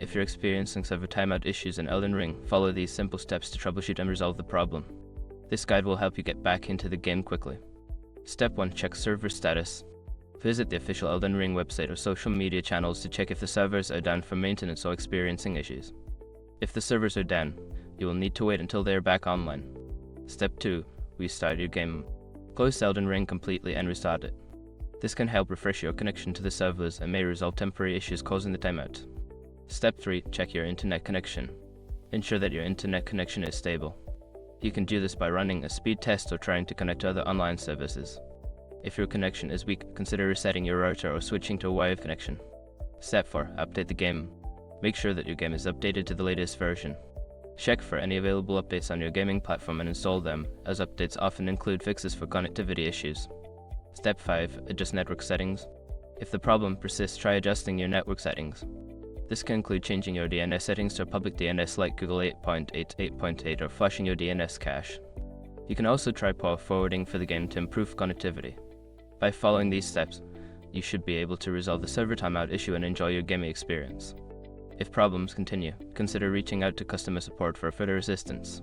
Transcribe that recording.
If you're experiencing server timeout issues in Elden Ring, follow these simple steps to troubleshoot and resolve the problem. This guide will help you get back into the game quickly. Step 1. Check server status. Visit the official Elden Ring website or social media channels to check if the servers are down for maintenance or experiencing issues. If the servers are down, you will need to wait until they are back online. Step 2. Restart your game. Close Elden Ring completely and restart it. This can help refresh your connection to the servers and may resolve temporary issues causing the timeout. Step 3. Check your internet connection. Ensure that your internet connection is stable. You can do this by running a speed test or trying to connect to other online services. If your connection is weak, consider resetting your router or switching to a Wi-Fi connection. Step 4. Update the game. Make sure that your game is updated to the latest version. Check for any available updates on your gaming platform and install them, as updates often include fixes for connectivity issues. Step 5. Adjust network settings. If the problem persists, try adjusting your network settings. This can include changing your DNS settings to a public DNS like Google 8.8, 8.8, or flushing your DNS cache. You can also try pause forwarding for the game to improve connectivity. By following these steps, you should be able to resolve the server timeout issue and enjoy your gaming experience. If problems continue, consider reaching out to customer support for further assistance.